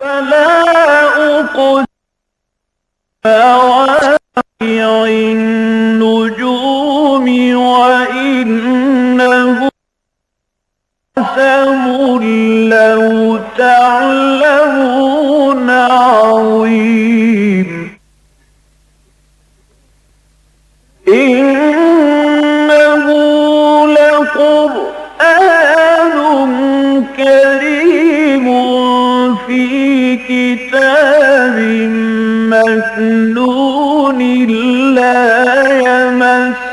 فلا أقسم بمواقع النجوم وإنه قسم لو تعلمون عظيم إنه لقرآن كريم في كتاب مكنون لا يمسه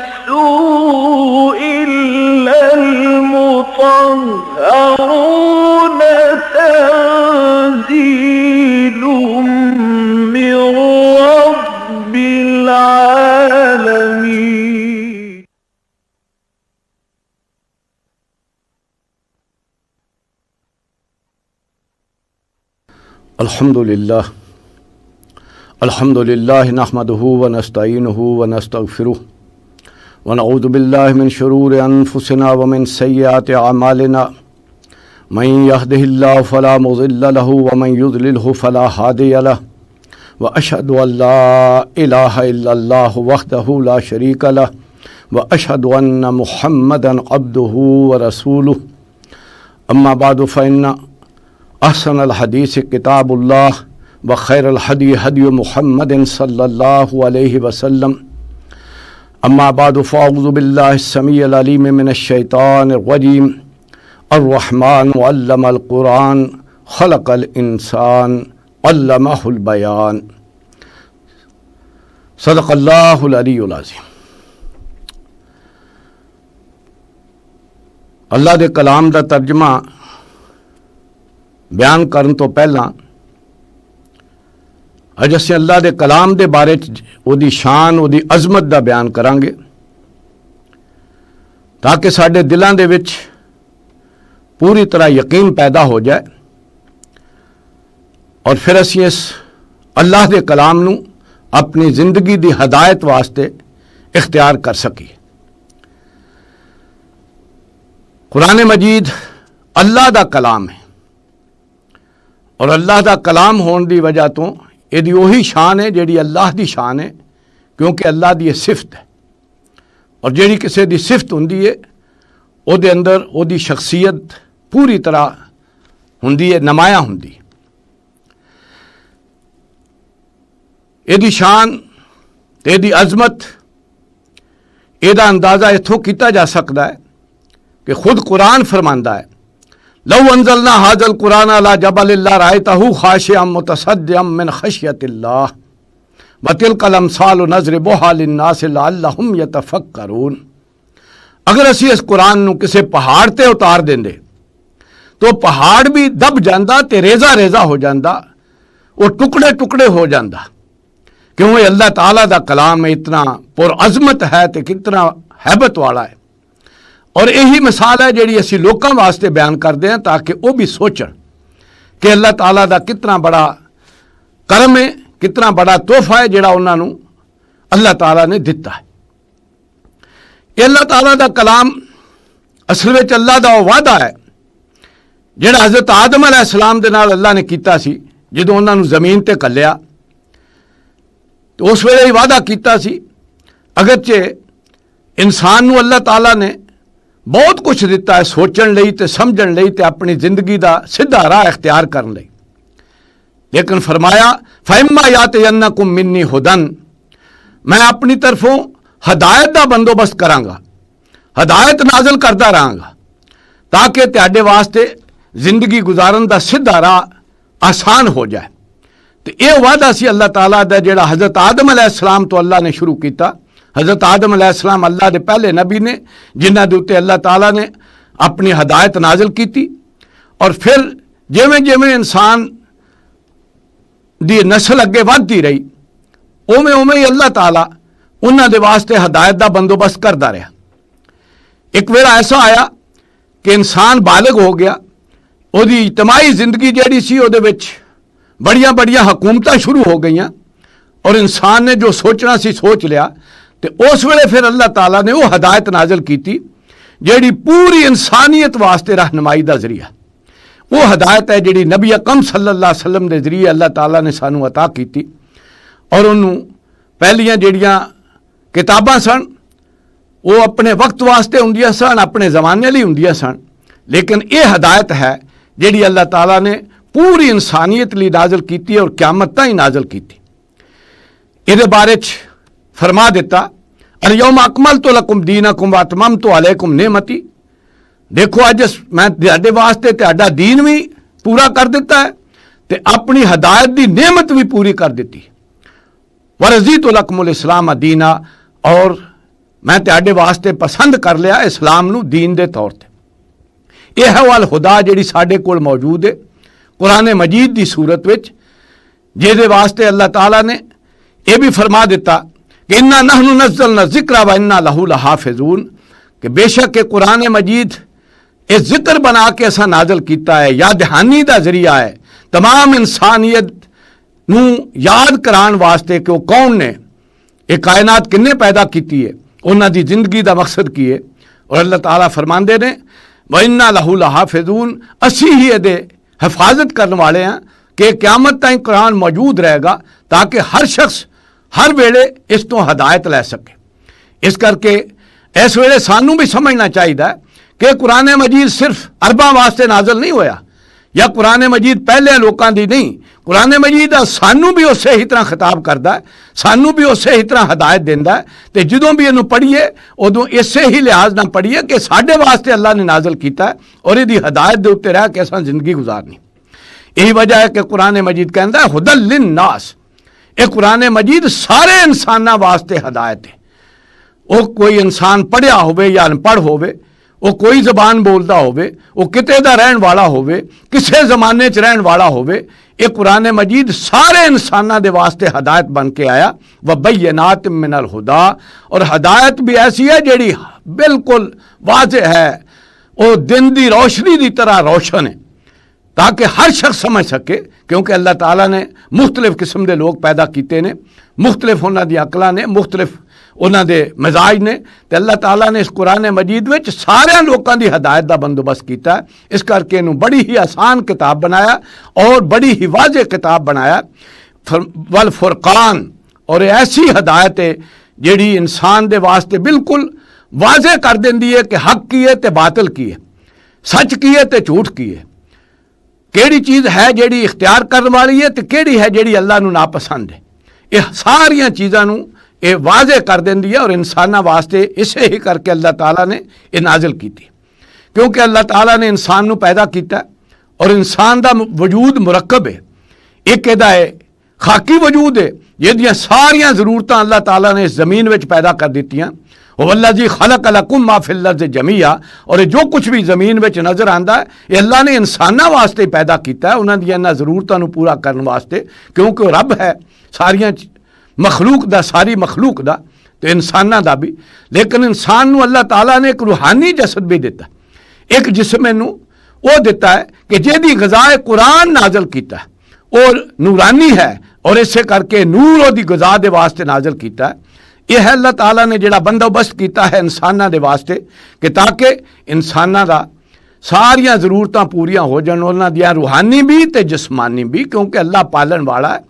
إلا المطهرون تنزيل من رب العالمين. الحمد لله نحمده ونستعينه ونستغفره ونعوذ بالله من شرور أنفسنا ومن سيئات أعمالنا من يهده الله فلا مضل له ومن يضلله فلا هادي له وأشهد أن لا إله إلا الله وحده لا شريك له وأشهد أن محمدا عبده ورسوله. أما بعد فإن أحسن الحديث كتاب الله وخير الهدي هدي محمد صلى الله عليه وسلم. أما بعد فأعوذ بالله السميع العليم من الشيطان الرجيم. الرحمن علم القرآن خلق الإنسان علمه البيان. صدق الله العلي العظيم. اللہ دے کلام دا ترجمہ بیان کرن تو پہلا اج اسی اللہ دے کلام دے بارے او دی شان او دی عظمت دا بیان کران گے تاکہ ساڈے دلاں دے وچ پوری طرح یقین پیدا ہو جائے اور پھر اسی اس اللہ دے کلام نو اپنی زندگی دی ہدایت واسطے اختیار کر سکیے. قرآن مجید اللہ دا کلام ہے اور اللہ دا کلام ہون دی وجہ تو یہ دی وہی شان ہے جیڑی اللہ دی شان ہے کیونکہ اللہ دی یہ صفت ہے اور جیڑی کسی دی صفت ہوندی ہے او دے اندر او دی شخصیت پوری طرح ہوندی ہے نمایاں ہوندی ہے. یہ دی شان یہ دی عظمت یہ دا اندازہ اتھوں کیتا جا سکتا ہے کہ خود قرآن فرماندا ہے لو انزلنا هذا القرآن على جبل لرأيته خاشعا متصدعا من خشية الله وتلك الأمثال نضربها للناس لعلهم يتفكرون. اگر اسی اس قرآن نو کسے پہاڑ تے اتار دیندے تو پہاڑ بھی دب جاندا تے ریزہ ریزہ ہو جاندا وہ ٹکڑے ٹکڑے ہو جاندا کیوں یہ اللہ تعالیٰ دا کلام اتنا پر عظمت ہے تے کتنا ہیبت والا ہے. اور یہی مثال ہے جیڑی اسی لوکاں واسطے بیان کرتے ہیں تاکہ وہ بھی سوچن کہ اللہ تعالیٰ دا کتنا بڑا کرم ہے کتنا بڑا تحفہ ہے جیڑا انہاں نو اللہ تعالیٰ نے دتا ہے. یہ اللہ تعالیٰ دا کلام اصل وچ اللہ دا وعدہ ہے جیڑا حضرت آدم علیہ السلام دے نال اللہ نے کیتا سی جدوں انہاں نو زمین تے کلیا تو اس ویلے ہی وعدہ کیتا سی اگرچہ انسان نو اللہ تعالیٰ نے بہت کچھ دیتا ہے سوچن لئی تے سمجھن لئی تے اپنی زندگی دا سیدھا راہ اختیار کرن لئی لیکن فرمایا فَإِمَّا يَأْتِيَنَّكُم مِّنِّي هُدًى میں اپنی طرفوں ہدایت دا بندوبست کراں گا ہدایت نازل کرتا رہاں گا تاکہ تہاڈے واسطے زندگی گزارن دا سیدھا راہ آسان ہو جائے. تے اے وعدہ سی اللہ تعالیٰ دا جڑا حضرت آدم علیہ السلام تو اللہ نے شروع کیتا. حضرت آدم علیہ السلام اللہ دے پہلے نبی نے جنہ دے اوتے اللہ تعالیٰ نے اپنی ہدایت نازل کیتی اور پھر جویں جویں انسان دی نسل اگے ودتی رہی اوویں اوویں ہی اللہ تعالیٰ انہاں دے واسطے ہدایت دا بندوبست کردا رہا. ایک ویلا ایسا آیا کہ انسان بالغ ہو گیا او دی اجتماعی زندگی جیڑی سی او دے وچ بڑیاں بڑیاں حکومتاں شروع ہو گئیاں اور انسان نے جو سوچنا سی سوچ لیا تے اس ویلے پھر اللہ تعالیٰ نے وہ ہدایت نازل کیتی جیڑی پوری انسانیت واسطے رہنمائی دا ذریعہ. وہ ہدایت ہے جڑی نبی اکرم صلی اللہ علیہ وسلم کے ذریعے اللہ تعالیٰ نے سانو عطا کیتی، اور انہوں پہلیاں جڑیاں کتاباں سن وہ اپنے وقت واسطے ہوندیاں سن، اپنے زمانے لی ہوندیاں سن، لیکن یہ ہدایت ہے جڑی اللہ تعالیٰ نے پوری انسانیت لی نازل کیتی اور قیامت تائیں نازل کیتی۔ یہ بارے فرما دیتا الیوم اکملت لکم دینکم واتممت علیکم نعمتی، دیکھو اج میں تہاڈے واسطے تہاڈا دین بھی پورا کر دیتا ہے تے اپنی ہدایت دی نعمت بھی پوری کر دیتی، ورضیت لکم الاسلام دینا، اور میں تہاڈے واسطے پسند کر لیا اسلام نو دین دے طور تے۔ یہ ہے الہدا جڑی ساڈے کول موجود ہے قرآن مجید دی صورت وچ، جہدے واسطے اللہ تعالیٰ نے یہ بھی فرما دیتا کہ انا نحن نزلنا الذکر و انا لہ لحافظون، کہ بے شک قرآن مجید یہ ذکر بنا کے اسا نازل کیتا ہے، یاد دہانی دا ذریعہ ہے تمام انسانیت نو یاد کران واسطے کہ وہ کون نے، یہ کائنات کنے پیدا کیتی ہے، انہاں دی زندگی دا مقصد کی ہے، اور اللہ تعالیٰ فرماندے نے وَإِنَّا لَهُ لَحَافِظُونَ، اسی ہی دے حفاظت کرنے والے ہیں کہ قیامت تائیں قرآن موجود رہے گا تاکہ ہر شخص ہر ویلے اس تو ہدایت لے سکے۔ اس کر کے اس ویلے سانوں بھی سمجھنا چاہیے کہ قرآن مجید صرف عرباں واسطے نازل نہیں ہویا، یا قرآن مجید پہلے لوکاں دی نہیں، قرآن مجید سانوں بھی اسے ہی طرح خطاب کردا ہے، سانوں بھی اسے ہی طرح ہدایت دیندا ہے، تے جدوں بھی اینوں پڑھیے ادوں اسے ہی لحاظ نہ پڑھیے کہ ساڈے واسطے اللہ نے نازل کیتا ہے اور یہ ہدایت دے اوتے رہ کے اساں زندگی گزارنی۔ یہی وجہ ہے کہ قرآن مجید کہندا ہے ہدی للناس، یہ قرآن مجید سارے انساناں واسطے ہدایت ہے، وہ کوئی انسان پڑھیا ہوئے یا ان پڑھ ہوئے، وہ کوئی زبان بولتا ہوئے، وہ کتے دا رہن والا ہوئے، کسے زمانے چ رہن والا ہوئے، یہ قرآن مجید سارے انساناں دے واسطے ہدایت بن کے آیا، وبینات من الہدا، اور ہدایت بھی ایسی ہے جیڑی بالکل واضح ہے، وہ دن دی روشنی دی طرح روشن ہے تاکہ ہر شخص سمجھ سکے، کیونکہ اللہ تعالیٰ نے مختلف قسم دے لوگ پیدا کیتے نے، مختلف انہاں دی عقلاں نے، مختلف انہاں دے مزاج نے، تے اللہ تعالیٰ نے اس قرآن مجید وچ سارے لوکاں دی ہدایت دا بندوبست کیتا ہے، اس کر کے انہوں بڑی ہی آسان کتاب بنایا اور بڑی ہی واضح کتاب بنایا، والفرقان، اور ایسی ہدایت ہے جیڑی انسان دے واسطے بالکل واضح کر دیندی ہے کہ حق کی ہے تے باطل کی ہے، سچ کی ہے تے جھوٹ کی ہے، کیڑی چیز ہے جیڑی اختیار کرنے والی ہے تے کیڑی ہے جیڑی اللہ نو ناپسند ہے، یہ ساریاں چیزاں نو یہ واضح کر دیندی ہے، اور انساناں واسطے اسے ہی کر کے اللہ تعالیٰ نے یہ نازل کیتی، کیونکہ اللہ تعالیٰ نے انسان نو پیدا کیتا ہے اور انسان دا وجود مرکب ہے، ایک ادا ہے خاکی وجود ہے جہدیاں ساریاں ضرورتاں اللہ تعالیٰ نے اس زمین وچ پیدا کر دیتیاں، وَالَّذِي خَلَقَ لَكُم مَّا فِي الْأَرْضِ جَمِيعًا، اور جو کچھ بھی زمین وچ نظر آندا ہے یہ اللہ نے انساناں واسطے پیدا کیتا ہے، انہاں دیاں ضرورتاں نو پورا کرنے واسطے، کیونکہ رب ہے ساریاں مخلوق دا، ساری مخلوق دا تو انساناں دا بھی، لیکن انسان نو اللہ تعالیٰ نے ایک روحانی جسد بھی دیتا ہے، ایک جسم نو وہ دیتا ہے کہ جیدی غذا قرآن نازل کیتا ہے اور نورانی ہے، اور اسے کر کے نور دی غذا دے واسطے نازل کیتا ہے۔ یہ ہے اللہ تعالیٰ نے جڑا بندوبست کیتا ہے انساناں دے واسطے کہ تاکہ انساناں دا ساریاں ضرورتاں پوریاں ہو جان، انہاں دیاں روحانی بھی تے جسمانی بھی، کیونکہ اللہ پالن والا ہے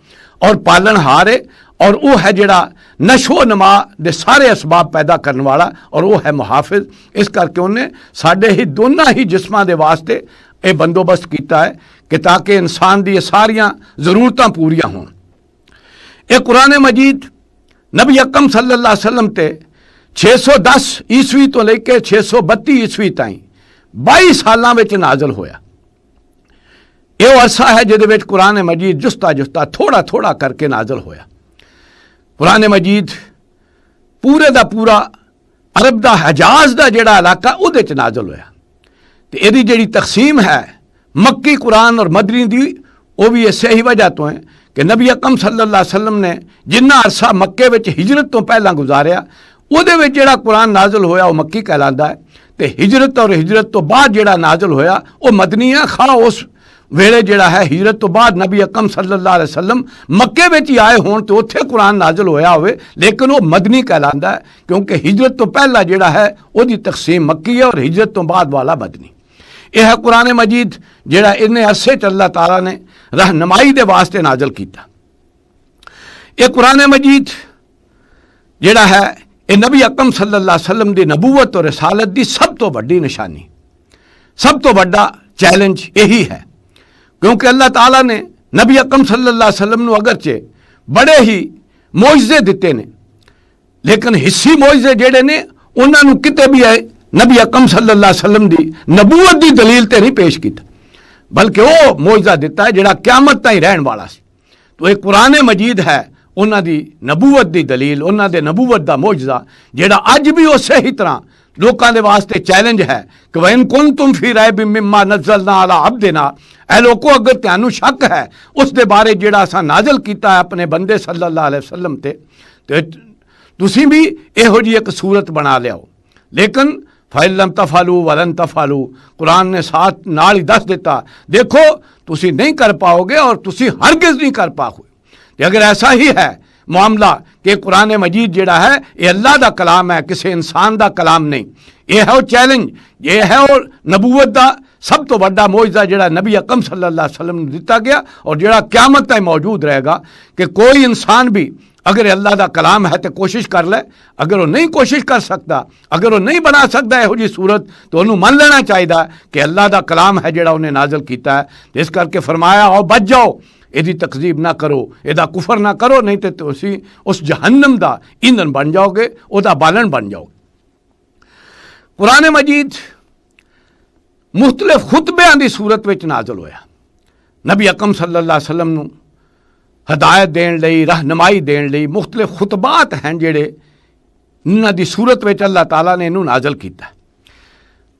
اور پالن ہار ہے، اور وہ ہے جڑا نشو و نما دے سارے اسباب پیدا کرنے والا، اور وہ ہے محافظ، اس کر کے انہیں ساڈے ہی دونوں ہی جسماں دے واسطے یہ بندوبست کیتا ہے کہ تاکہ انسان دی ساریاں ضرورتاں پوریاں ہوں۔ یہ قرآن مجید نبی اکرم صلی اللہ علیہ وسلم تے 610 عیسوی تو لے کے 632 عیسوی تائیں 22 سالاں وچ نازل ہویا۔ یہ عرصہ ہے جہدے وچ قرآن مجید جستا جستا تھوڑا تھوڑا کر کے نازل ہویا۔ قرآن مجید پورے دا پورا عرب دا حجاز دا جڑا علاقہ اودے چ نازل ہویا، تے ایدی جڑی تقسیم ہے مکی قرآن اور مدنی دی، وہ بھی اسی ہی وجہ تو ہے کہ نبی اکرم صلی اللہ علیہ وسلم نے جنہ عرصہ مکے وچ ہجرت تو پہلا گزاریا، اودے وچ جڑا قرآن نازل ہویا وہ مکی کہلاندا ہے، تے ہجرت اور ہجرت تو بعد جڑا نازل ہویا وہ مدنی ہے، خواہ اس ویلے جڑا ہے ہجرت تو بعد نبی اکرم صلی اللہ علیہ وسلم مکے وچ ہی آئے ہون تو اتھے قرآن نازل ہویا ہوئے، لیکن وہ مدنی کہلاندا ہے کیونکہ ہجرت تو پہلا جڑا ہے وہ دی تقسیم مکی ہے اور ہجرت تو بعد والا مدنی۔ یہ ہے قرآن مجید جڑا ان عرصے اللہ تعالیٰ نے رہنمائی دے واسطے نازل کیتا. یہ قرآن مجید جڑا ہے یہ نبی اکرم صلی اللہ علیہ وسلم دی نبوت اور رسالت دی سب تو بڑی نشانی، سب تو بڑا چیلنج یہی ہے. کیونکہ اللہ تعالیٰ نے نبی اکرم صلی اللہ علیہ وسلم نو اگرچہ بڑے ہی معجزے دیتے نے، لیکن حصی معجزے جڑے نے انہاں نو کتے بھی ہے نبی اکرم صلی اللہ علیہ وسلم دی نبوت دی دلیل تے نہیں پیش کیتا، بلکہ وہ معجزہ دیتا ہے جڑا قیامت تائیں رہن والا سی. تو ایک قرآن مجید ہے انہاں دی نبوت دی دلیل، انہاں دے نبوت دا معجزہ جڑا اج بھی اسی ہی طرح لوکاں دے واسطے چیلنج ہے کہ وَإِن كُنتُمْ فِي رَيْبٍ مِّمَّا نَزَّلْنَا عَلَىٰ عَبْدِنَا، اے لوکو اگر تانوں شک ہے اس دے بارے جڑا اساں نازل کیتا ہے اپنے بندے صلی اللہ علیہ وسلم تے تسی بھی یہو جی ایک صورت بنا لیاؤ. لیکن فَإِن لَّمْ تَفْعَلُوا وَلَن تَفْعَلُوا، قرآن نے ساتھ نال ہی دس دیتا دیکھو تسی نہیں کر پاؤ گے اور تسی ہرگز نہیں کر پاؤ گے. اگر ایسا ہی ہے معاملہ کہ قرآن مجید جڑا ہے یہ اللہ دا کلام ہے، کسی انسان دا کلام نہیں، یہ ہے وہ چیلنج، یہ ہے وہ نبوت دا سب تو بڑا معجزہ جڑا نبی اکرم صلی اللہ علیہ وسلم نے دیتا گیا اور جڑا قیامت تک موجود رہے گا کہ کوئی انسان بھی اگر اللہ دا کلام ہے تو کوشش کر لے، اگر وہ نہیں کوشش کر سکتا، اگر وہ نہیں بنا سکتا یہو جی صورت تو انہوں من لینا چاہیے کہ اللہ دا کلام ہے جڑا انہیں نازل کیتا ہے. تو اس کر کے فرمایا آؤ بچ جاؤ، یہ تکذیب نہ کرو، یہ کفر نہ کرو، نہیں تو تسی اس جہنم دا ایندھن بن جاؤ گے، او دا بالن بن جاؤ گے. قرآن مجید مختلف خطبیاں دی صورت وچ نازل ہویا. نبی اکرم صلی اللہ علیہ وسلم نو ہدایت دین لئی، رہنمائی دین لئی مختلف خطبات ہیں جڑے انہاں دی صورت وچ اللہ تعالیٰ نے انہوں نازل کیتا ہے.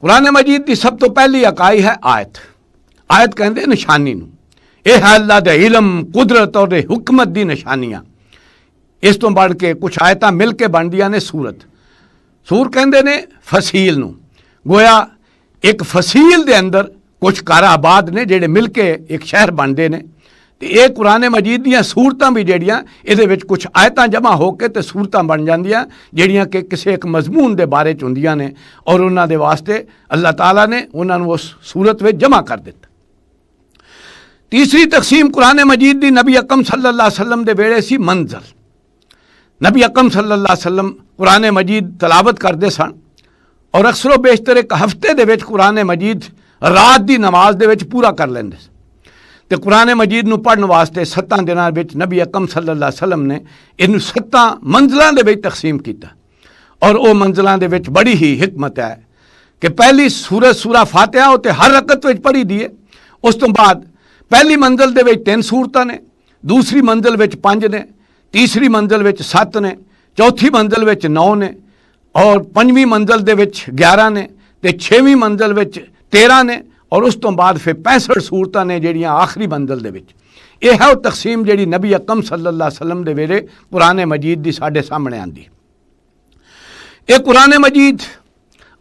قرآن مجید دی سب تو پہلی اکائی ہے آیت. آیت کہندے نشانی نو، یہ ہے اللہ دے علم، قدرت اور حکمت دی نشانیاں. اس تو بڑھ کے کچھ آیتاں مل کے بن دیاں نے سورت. سور کہندے نے فصیل نو، گویا ایک فصیل دے اندر کچھ کار آباد نے جڑے مل کے ایک شہر بنتے ہیں. تو یہ قرآن مجید دیاں سورتاں بھی جڑیاں یہ کچھ آیتاں جمع ہو کے تے سورتاں بن جاندیاں جڑیاں کہ کسی ایک مضمون دے بارے چوندیاں نے اور انہاں دے واسطے اللہ تعالیٰ نے انہاں نو اس صورت وچ جمع کر دیتا. تیسری تقسیم قرآن مجید دی نبی اکرم صلی اللہ علیہ وسلم دے ویڑے سی منزل. نبی اکرم صلی اللہ علیہ وسلم قرآن مجید تلاوت کرتے سن اور اکثر و بیشتر ایک ہفتے دے وچ قرآن مجید رات دی نماز دے وچ پورا کر لیندے سن. تے قرآن مجید نو پڑھن واسطے 7 دناں وچ نبی اکرم صلی اللہ علیہ وسلم نے انہوں 7 منزلاں دے وچ تقسیم کیتا. اور او منزلاں دے وچ بڑی ہی حکمت ہے کہ پہلی سورہ فاتحہ ہوتے ہر رکعت وچ پڑھی دیے. اس تو بعد پہلی منزل دے وچ 3 سورتاں نے، دوسری منزل وچ 5 نے، تیسری منزل وچ 7 نے، چوتھی منزل وچ 9 نے اور 5ویں منزل دے وچ 11 نے تے 6ویں منزل وچ 13 نے اور اس تو بعد پھر 65 سورتاں نے جڑیاں آخری منزل دے وچ. یہ ہے وہ تقسیم جڑی نبی اکرم صلی اللہ علیہ وسلم دے ویلے قرآن مجید دی ساڈے سامنے آندی. یہ قرآن مجید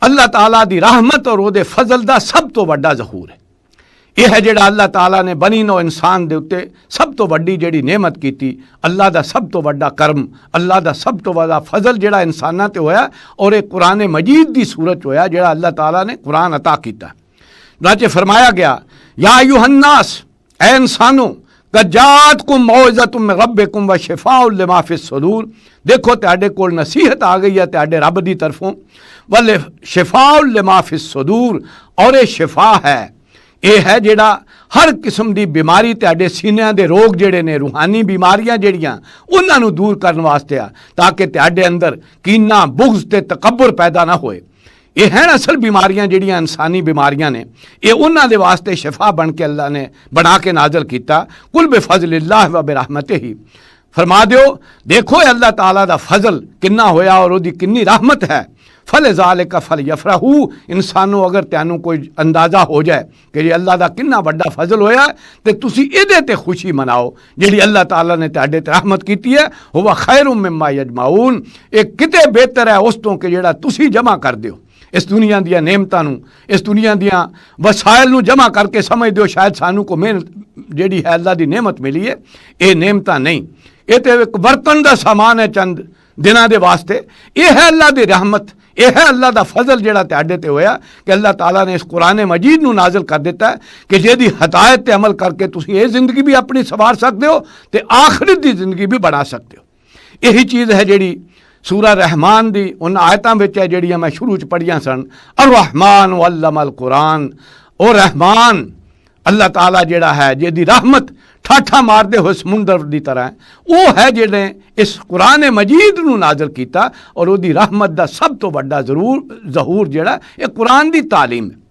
اللہ تعالیٰ دی رحمت اور او دے فضل دا سب تو بڑا ظہور ہے. یہ ہے جڑا اللہ تعالیٰ نے بنی نو انسان دے اتے سب تو بڑی جڑی نعمت کیتی، اللہ دا سب تو بڑا کرم، اللہ دا سب تو بڑا فضل جڑا انساناں تے ہویا اور ایک قرآن مجید دی صورت ہویا جڑا اللہ تعالیٰ نے قرآن عطا کیتا. چنانچہ فرمایا گیا یا ایھا الناس، اے انسانوں، قد جاءتکم موعظۃ من ربکم وشفاء لما فی الصدور، دیکھو تہاڈے کول نصیحت آ گئی ہے تہاڈے رب دی طرفوں، شفاء لما فی الصدور، اور یہ شفا ہے، یہ ہے جڑا ہر قسم دی بیماری تہاڈے سینیاں دے روگ جڑے نے، روحانی بیماریاں جڑیاں انہاں نو دور کرن واسطے آ تاکہ تہاڈے اندر کینہ، بغض تے تکبر پیدا نہ ہوئے. یہ ہیں اصل بیماریاں جڑیاں انسانی بیماریاں نے، یہ انہاں دے واسطے شفا بن کے اللہ نے بنا کے نازل کیتا. قل بفضل اللہ و برحمتہ، فرما دیو دیکھو اللہ تعالیٰ دا فضل کنا ہویا اور وہ دی کنی رحمت ہے. فلذالک فلیفرحوا، انسانوں اگر تینوں کوئی اندازہ ہو جائے کہ یہ اللہ دا کنا بڑا فضل ہویا تے تسی ایدے تے خوشی مناؤ جڑی اللہ تعالیٰ نے تہاڈے تے رحمت کیتی ہے. ہوا خیر مما یجمعون، ایک کتے بہتر ہے اس تو کہ جڑا تسی جمع کر دیو. اس دنیا دیا نعمتاں نو، اس دنیا دیا وسائل نو جمع کر کے سمجھ دیو شاید سانو کو محنت جیڑی ہے اللہ دی نعمت ملی ہے. یہ نعمتاں نہیں، یہ تو ایک برتن دا سامان ہے چند دنوں دے واسطے. یہ ہے اللہ دی رحمت، یہ ہے اللہ دا فضل جڑا تہاڈے تے ہویا کہ اللہ تعالیٰ نے اس قرآن مجید نو نازل کر دیتا ہے کہ جہدی ہدایت تے عمل کر کے تسی یہ زندگی بھی اپنی سوار سکتے ہو تے آخرت دی زندگی بھی بنا سکتے ہو۔ یہی چیز ہے جڑی سورہ رحمان دی ان آیتاں وچ ہے جڑیاں میں شروع چ پڑھیاں سن، الرحمن علم القرآن، او رحمان اللہ تعالیٰ جڑا ہے جہدی رحمت ٹھاٹھا مار دے ہوئے سمندر دی طرح وہ ہے جڑے اس قرآن مجید نو نازل کیتا، اور وہ دی رحمت دا سب تو بڑا ظہور جڑا یہ قرآن دی تعلیم ہے۔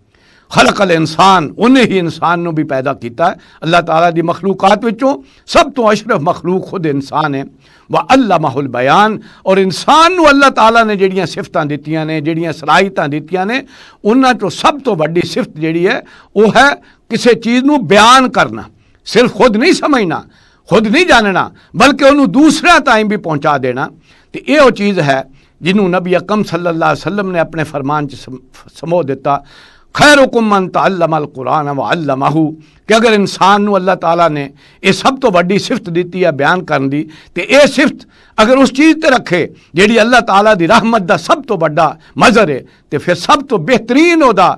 خلق الانسان، انہیں ہی انسان نو بھی پیدا کیتا ہے۔ اللہ تعالیٰ دی مخلوقات وچوں سب تو اشرف مخلوق خود انسان ہے۔ وَعَلَّمَهُ الْبَيَانَ، اور انسان نو اللہ تعالیٰ نے جڑیاں صفتاں دتیاں نے، جڑیاں صلاحیتاں دتیاں نے، انہاں چوں سب تو بڑی صفت جڑی ہے وہ ہے کسی چیز نو بیان کرنا، صرف خود نہیں سمجھنا، خود نہیں جاننا، بلکہ انہوں دوسرا تائیں بھی پہنچا دینا۔ تو یہ وہ چیز ہے جنہوں نبی اکرم صلی اللہ علیہ وسلم نے اپنے فرمان سمو دیتا، خیرکم من تعلم القرآن وعلمہ، کہ اگر انسان نو اللہ تعالیٰ نے یہ سب تو بڑی صفت دیتی ہے بیان کرن دی، تو یہ صفت اگر اس چیز تے رکھے جیڑی اللہ تعالیٰ دی رحمت دا سب تو بڑا مظہر ہے، تو پھر سب تو بہترین دا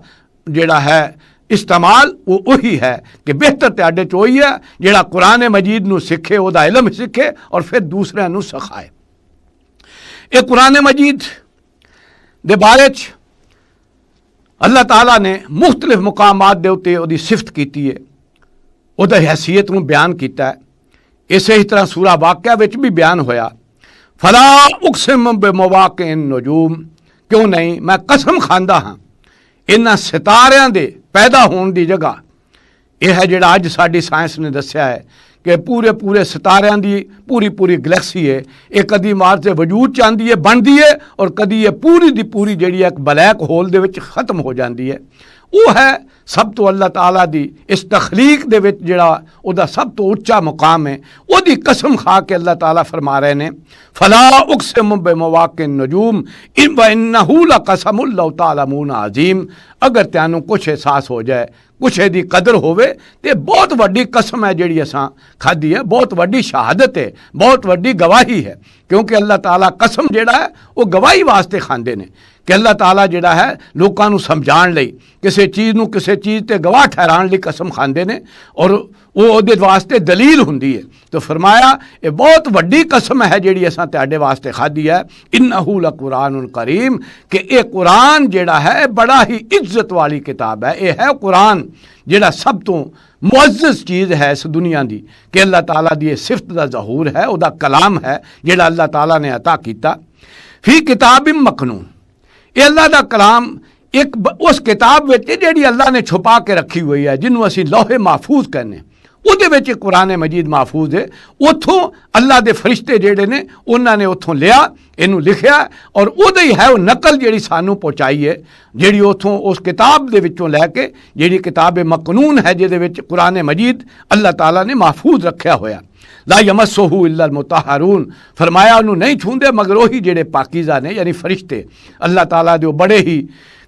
جیڑا ہے استعمال وہ وہی ہے کہ بہتر تہاڈے چ وہی ہے جیڑا قرآن مجید نو سکھے، وہ دا علم سکھے اور پھر دوسرے نو سکھائے۔ یہ قرآن مجید دے بارے چ اللہ تعالیٰ نے مختلف مقامات دے اتے وہ دی صفت کیتی ہے، وہ دا حیثیت نو بیان کیتا ہے۔ اسی ہی طرح سورہ واقعہ وچ بھی بیان ہویا، فلا اقسم بمواقع النجوم، کیوں نہیں میں قسم کھاندا ہاں انہاں ستاریاں دے پیدا ہون دی جگہ۔ یہ ہے جڑا اج ساڈی سائنس نے دسیا ہے کہ پورے ستاریاں دی پوری گلیکسی ہے، یہ کدی مارس وجود چاندی ہے بندی ہے، اور کدی یہ پوری دی پوری جڑی ایک بلیک ہول دے وچ ختم ہو جاندی ہے۔ وہ ہے سب تو اللہ تعالیٰ دی اس تخلیق دے وچ جڑا او دا سب تو اونچا مقام ہے، وہ دی قسم کھا کے اللہ تعالیٰ فرما رہے نے، فلا اقسم بمواقع النجوم وانہ لقسم لو تعلمون عظیم۔ اگر تینوں کچھ احساس ہو جائے، کچھ دی قدر ہوئے، تے بہت وڈی قسم ہے جڑی اساں کھادی ہے، بہت وڈی شہادت ہے، بہت وڈی گواہی ہے، کیونکہ اللہ تعالیٰ قسم جڑا ہے وہ گواہی واسطے کھاندے نے کہ اللہ تعالیٰ جڑا ہے لوکاں نو سمجھان لئی کسی چیز تے گواہ ٹھہران لئی قسم کھاندے نے، اور وہ دے واسطے دلیل ہوندی ہے۔ تو فرمایا یہ بہت وڈی قسم ہے جڑی اساں تہاڈے واسطے کھادی ہے، انہ لقرآن کریم، کہ یہ قرآن جڑا ہے بڑا ہی عزت والی کتاب ہے۔ یہ ہے قرآن جڑا سب تو معزز چیز ہے اس دنیا دی، کہ اللہ تعالیٰ دی صفت دا ظہور ہے، او دا کلام ہے جڑا اللہ تعالیٰ نے عطا کیتا، فی کتاب مکنون۔ یہ اللہ دا کلام ایک اس کتاب وچ جیڑی اللہ نے چھپا کے رکھی ہوئی ہے، جنوں اسی لوح محفوظ کہنے، وہ دے وچ قرآن مجید محفوظ ہے۔ اتھوں اللہ دے فرشتے جیڑے نے انہاں نے اتھوں لیا، اینوں لکھیا، اور او دی ہے وہ نقل جیڑی سانوں پہنچائی ہے، جیڑی اتھوں اس کتاب دے وچوں لے کے، جیڑی کتاب مکنون ہے جے دے وچ قرآن مجید اللہ تعالیٰ نے محفوظ رکھیا ہویا۔ لا یمسہ الا المطہرون، فرمایا انہوں نہیں چھوندے مگر وہی جڑے پاکیزہ نے، یعنی فرشتے اللہ تعالیٰ دے بڑے ہی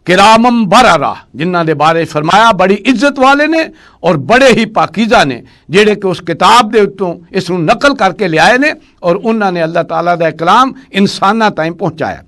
کرامم بررہ، جنہاں دے بارے فرمایا بڑی عزت والے نے اور بڑے ہی پاکیزہ نے، جڑے کہ اس کتاب دے اتوں اس نو نقل کر کے لے آئے نے، اور انہاں نے اللہ تعالیٰ دا کلام انساناں تائیں پہنچایا۔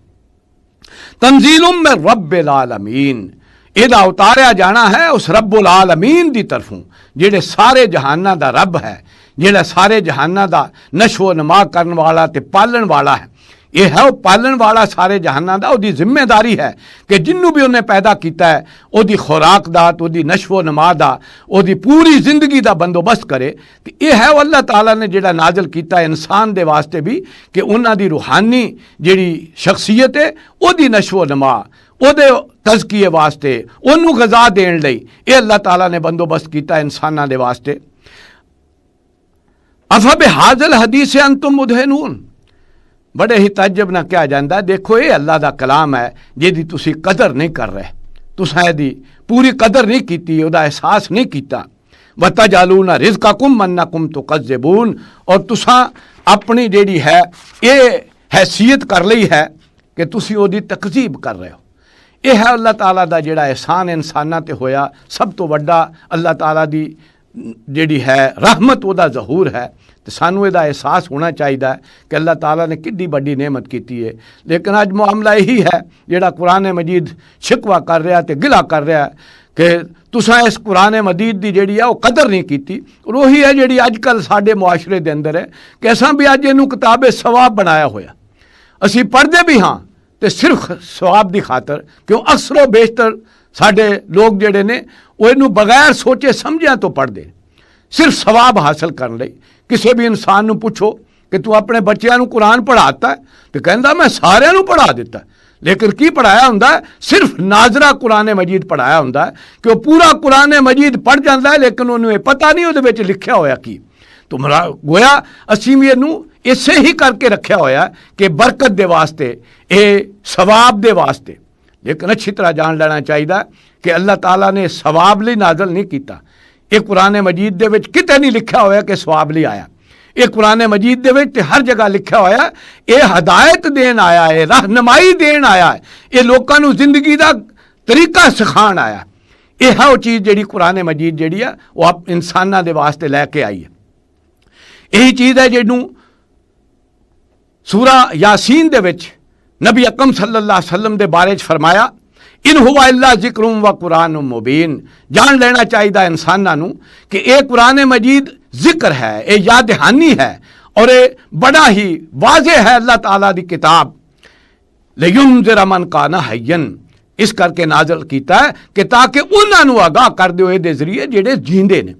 تنزیل من رب العالمین، یہ اتاریا جانا ہے اس رب العالمین دی طرفوں، جڑے سارے جہاناں دا رب ہے، جڑا سارے جہاناں دا نشو و نما کرن والا تے پالن والا ہے۔ یہ ہے وہ پالن والا سارے جہاناں دا، وہ دی ذمہ داری ہے کہ جنوں بھی انہیں پیدا کیتا ہے وہ دی خوراک دا، وہ دی نشو و نما دا، وہ دی پوری زندگی دا بندوبست کرے۔ تو یہ ہے وہ اللہ تعالیٰ نے جڑا نازل کیتا ہے انسان دے واسطے بھی، کہ انہاں دی روحانی جڑی شخصیت ہے وہ دی نشو و نما، وہ دے تزکیے واسطے، انہوں غذا دین لئی یہ اللہ تعالیٰ نے بندوبست کیتا ہے انساناں دے واسطے۔ افبہذا الحدیث انتم مدہنون، بڑے ہی تعجب نہ کیا جاندہ ہے، دیکھو یہ اللہ دا کلام ہے جیدی تسی قدر نہیں کر رہے، تساں دی پوری قدر نہیں کیتی، او دا احساس نہیں کیتا۔ وَتَجْعَلُونَ رِزْقَكُمْ أَنَّكُمْ تُكَذِّبُونَ، اور تساں اپنی جیڑی ہے یہ حیثیت کر لئی ہے کہ تسی او دی تکذیب کر رہے ہو۔ یہ ہے اللہ تعالیٰ دا جڑا احسان انساناں تے ہویا، سب تو بڑا اللہ تعالیٰ دی جیڑی ہے رحمت وہ ظہور ہے تو سانوں یہ احساس ہونا چاہیے کہ اللہ تعالیٰ نے کڈی بڑی نعمت کی ہے. لیکن اج معاملہ یہی ہے جیڑا قرآن مجید شکوہ کر رہا تے گلا کر رہا ہے کہ تساں اس قرآن مجید دی جیڑی ہے وہ قدر نہیں کیتی. اور وہی ہے جیڑی اج کل ساڈے معاشرے دے اندر ہے کہ اساں بھی اج اینوں کتاب ثواب بنایا ہویا. اسی پڑھتے بھی ہاں تے صرف ثواب دی خاطر، کیوں اکثر و بیشتر ساڈے لوگ جڑے نے وہ اینوں بغیر سوچے سمجھیاں تو پڑھ دے صرف ثواب حاصل کرن لئی. کسی بھی انسان نو پوچھو کہ تو اپنے بچیاں نو قرآن پڑھاتا ہے تو کہندا میں سارے نو پڑھا دیتا ہے. لیکن کی پڑھایا ہوندا ہے؟ صرف ناظرہ قرآن مجید پڑھایا ہوندا ہے کہ وہ پورا قرآن مجید پڑھ جاندا ہے لیکن انہوں یہ پتہ نہیں وہ وچ لکھیا ہویا کی. تو گویا اسی بھی اینوں اسے ہی کر کے رکھیا ہویا کہ برکت دے واسطے، اے ثواب دے واسطے. لیکن اچھی طرح جان لینا چاہیے کہ اللہ تعالیٰ نے ثواب لی نازل نہیں کیتا. یہ قرآن مجید دے وچ کتے نہیں لکھا ہویا کہ ثواب لی آیا. یہ قرآن مجید دے وچ ہر جگہ لکھا ہویا یہ ہدایت دین آیا ہے، رہنمائی دین آیا ہے، یہ لوکاں نو زندگی دا طریقہ سکھان آیا. یہ وہ چیز جیڑی قرآن مجید جیڑی ہے وہ انساناں دے واسطے لے کے آئی ہے. یہی چیز ہے جنوں سورہ یاسین دے وچ نبی اکرم صلی اللہ علیہ وسلم دے بارے فرمایا ان ہوا الا ذکر و قرآن مبین. جان لینا چاہیے انساناں نو کہ اے قرآن مجید ذکر ہے، اے یاد دہانی ہے اور اے بڑا ہی واضح ہے اللہ تعالیٰ دی کتاب. لینذر من کان حیا اس کر کے نازل کیتا ہے کہ تاکہ انہاں نو آگاہ کر دیو دے ذریعے جڑے جیندے نے.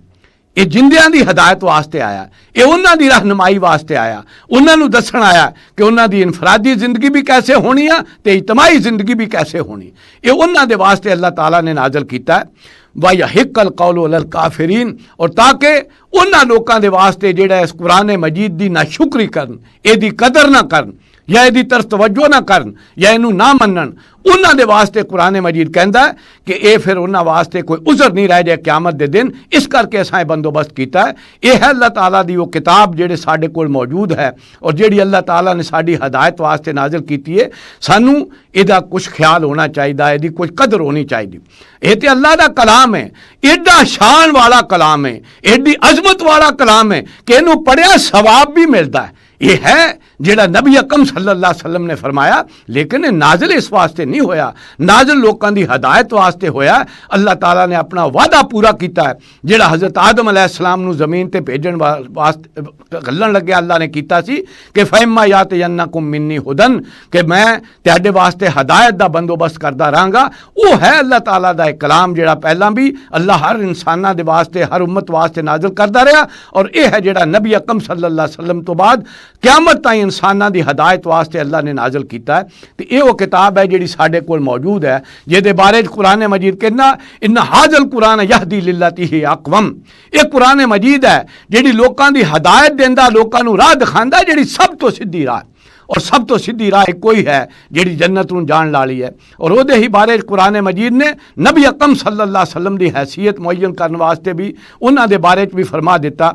یہ جندیاں دی ہدایت واسطے آیا، یہ انہاں دی رہنمائی واسطے آیا، انہاں نو دسن آیا کہ انہاں دی انفرادی زندگی بھی کیسے ہونی ہے تے اجتماعی زندگی بھی کیسے ہونی. یہ انہاں دے واسطے اللہ تعالیٰ نے نازل کیتا ہے. وَيَحِقَّ الْقَوْلُ عَلَى الْكَافِرِينَ اور تاکہ انہاں لوکاں دے واسطے جڑا اس قرآن مجید دی ناشکری کرن، اے دی قدر نہ کرن یا یہ طرف توجہ نہ کرن یا اینو نہ منن، انہاں دے واسطے قرآن مجید کہندا ہے کہ اے پھر انہاں واسطے کوئی عذر نہیں رہ جائے قیامت دے دن. اس کر کے اساں بندوبست کیتا ہے. یہ ہے اللہ تعالیٰ دی وہ کتاب جڑے ساڈے کول موجود ہے اور جڑی اللہ تعالیٰ نے ساڈی ہدایت واسطے نازل کیتی ہے. سانوں ایدا کچھ خیال ہونا چاہیے، ایدی کچھ قدر ہونی چاہیے. یہ تے اللہ دا کلام ہے، ایڈا شان والا کلام ہے، ایڈی عظمت والا کلام ہے کہ اینو پڑھیا ثواب بھی ملتا ہے. یہ ہے جڑا نبی اکرم صلی اللہ علیہ وسلم نے فرمایا. لیکن نازل اس واسطے نہیں ہویا، نازل لوکاں دی ہدایت واسطے ہویا. اللہ تعالیٰ نے اپنا وعدہ پورا کیتا ہے جڑا حضرت آدم علیہ السلام نو زمین تے بھیجن واسطے گلن لگیا. اللہ نے کیتا سی کہ فَإِمَّا يَأْتِيَنَّكُم مِّنِّي هُدًى کہ میں تہاڈے واسطے ہدایت دا بندوبست کردا رہاں. وہ ہے اللہ تعالیٰ دا ایک کلام جڑا پہلاں بھی اللہ ہر انساناں دے واسطے ہر امت واسطے نازل کردا رہا اور یہ ہے جڑا نبی اکرم صلی اللہ علیہ وسلم تو بعد قیامت تائیں انساناں دی ہدایت واسطے اللہ نے نازل کیتا ہے. تو یہ وہ کتاب ہے جڑی ساڈے کول موجود ہے جے دے بارے قرآن مجید کہنا ان ھذا القرآن یہدی للتی ہی اقوم. یہ قرآن مجید ہے جڑی لوکاں دی ہدایت دیندا، لوکاں نو راہ دکھاندا، جڑی سب تو سیدھی راہ اور سب تو سیدھی راہ کوئی ہے جڑی جنت نو جان لالی ہے. اور وہ دے ہی بارے قرآن مجید نے نبی اکرم صلی اللہ علیہ وسلم دی حیثیت معین کرنے واسطے بھی انہاں دے بارے بھی فرما دیتا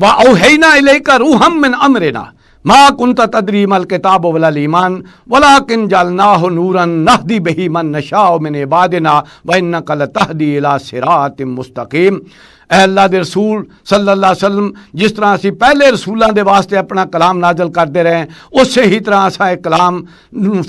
وَأَوْحَيْنَا إِلَيْكَ رُوحًا مِّنْ أَمْرِنَا مَا كُنْتَ تَدْرِي مَا الْكِتَابُ وَلَا الْإِيمَانُ وَلَكِنْ جَعَلْنَاهُ نُورًا نَهْدِي بِهِ مَن نَّشَاءُ مِنْ عِبَادِنَا وَإِنَّكَ لَتَهْدِي إِلَىٰ صِرَاطٍ مستقیم. اے اللہ دے رسول صلی اللہ علیہ وسلم جس طرح اسی پہلے رسولاں دے واسطے اپنا کلام نازل کرتے رہے اسی ہی طرح اساں ایک کلام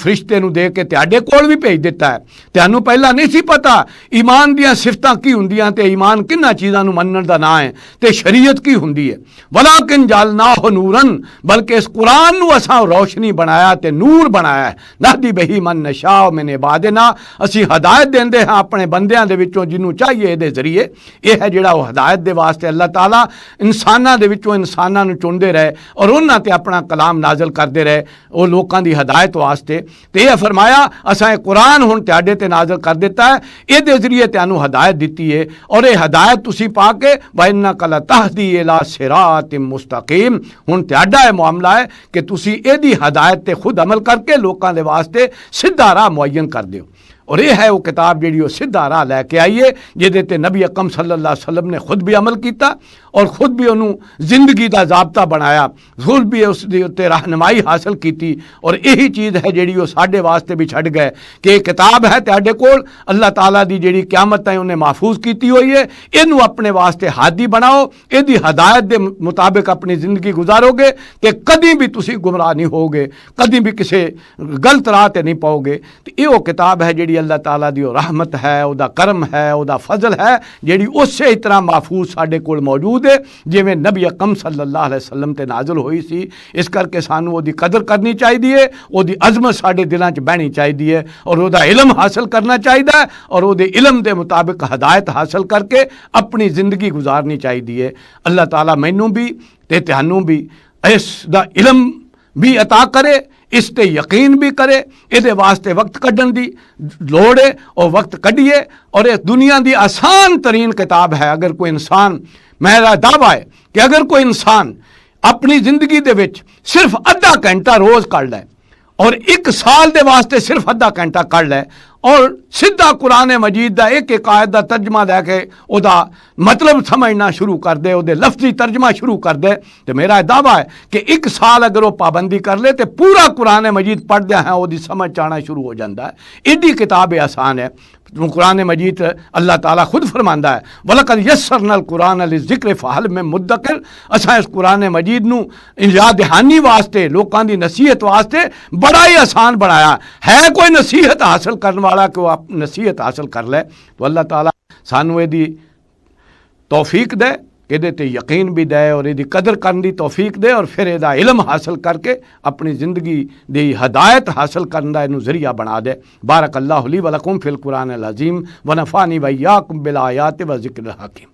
فرشتے نو دے کے تہاڈے کول بھی بھیج دیتا ہے. تہانوں پہلا نہیں سی پتا ایمان دیاں صفتاں کی ہوندیاں تے ایمان کنہاں چیزاں نو منن دا نام ہے تے شریعت کی ہوندی ہے. وَلَٰكِن جَعَلْنَاهُ نُورًا بلکہ اس قرآن نو اساں روشنی بنایا تے نور بنایا ہے. نَهْدِي بِهِ مَن نَّشَاءُ مِنْ عِبَادِنَا اسی ہدایت دیندے ہاں اپنے بندیاں دے وچوں جنوں چاہیے دے ذریعے. یہ ہے جڑا ہدایت دے واسطے اللہ تعالیٰ انساناں دے وچوں انساناں نو چندے رہے اور انہاں تے اپنا کلام نازل کردے رہے وہ لوکاں دی ہدایت واسطے. تے یہ فرمایا اساں قرآن ہن تہاڈے تے نازل کر دیتا ہے، اے دے ذریعے تانوں ہدایت دتی ہے اور یہ ہدایت تسی پا کے وَإِنَّكَ لَتَهْدِي إِلَىٰ صِرَاطٍ مستقیم. ہن تہاڈا یہ معاملہ ہے کہ تسی اے دی ہدایت تے خود عمل کر کے لوکاں دے واسطے سیدھا راہ معین کر دیو. اور یہ ہے وہ کتاب جیڑی وہ سیدھا راہ لے کے آئیے جہدے تے نبی اکرم صلی اللہ علیہ وسلم نے خود بھی عمل کیتا اور خود بھی انہوں زندگی دا ضابطہ بنایا، خود بھی اس دی اتے رہنمائی حاصل کیتی، اور یہی چیز ہے جیڑی وہ ساڈے واسطے بھی چھڈ گئے کہ یہ کتاب ہے تہاڈے کول، اللہ تعالیٰ دی جیڑی قیامت ہے انہیں محفوظ کیتی ہوئی ہے، اینو اپنے واسطے ہادی بناؤ، یہ ہدایت دے مطابق اپنی زندگی گزارو گے کہ کدی بھی تسی گمراہ نہیں ہوگے، کدی بھی کسی غلط راہ تے نہیں پاؤ گے۔ تو یہ وہ کتاب ہے جیڑی اللہ تعالیٰ دی رحمت ہے، او دا کرم ہے، او دا فضل ہے، جیڑی اسی طرح محفوظ ساڈے کول موجود ہے جویں نبی اکرم صلی اللہ علیہ وسلم تے نازل ہوئی سی۔ اس کر کے سانو دی قدر کرنی چاہیے، او دی عظمت ساڈے دلاں چ بہنی چاہیے، اور او دا علم حاصل کرنا چاہیے، اور او دے علم دے مطابق ہدایت حاصل کر کے اپنی زندگی گزارنی چاہیے۔ اللہ تعالیٰ مینوں بھی تے تہانوں بھی اس دا علم بھی عطا کرے، اس تے یقین بھی کرے، یہ واسطے وقت کڈن دی لوڑ ہے، اور وقت کڈیے، اور یہ دنیا دی آسان ترین کتاب ہے۔ اگر کوئی انسان، میرا دعویٰ ہے کہ اگر کوئی انسان اپنی زندگی دے وچ صرف ادھا گھنٹہ روز کر لے، اور ایک سال دے واسطے صرف ادھا گھنٹہ کر لے، اور سیدھا قرآن مجید دا ایک ایک آیت دا ترجمہ دے کے او دا مطلب سمجھنا شروع کر دے، او دے لفظی ترجمہ شروع کر دے، تو میرا دعویٰ ہے کہ ایک سال اگر وہ پابندی کر لے تو پورا قرآن مجید پڑھ دیا ہے، او دی سمجھ آنا شروع ہو جاتا ہے۔ ایڈی کتاب آسان ہے قرآن مجید۔ اللہ تعالیٰ خود فرماندا ہے وَلَقَدْ يَسَّرْنَا الْقُرْآنَ لِلذِّكْرِ فَهَلْ مِن مُدَّكِرٍ، اساں اس قرآن مجید نو یاد دہانی واسطے، لوکاں دی نصیحت واسطے بڑا ہی آسان بنایا ہے۔ کوئی نصیحت حاصل کرنے والا کہ وہ نصیحت حاصل کر لے، تو اللہ تعالیٰ سانو یہ دی توفیق دے کہ دے تے یقین بھی دے، اور یہ قدر کرنے دی توفیق دے، اور پھر یہ علم حاصل کر کے اپنی زندگی دی ہدایت حاصل کرنے دا ذریعہ بنا دے۔ بارک اللہ لی ولکم فی القرآن العظیم ونفعنی وایاکم بالآیات و ذکر الحکیم۔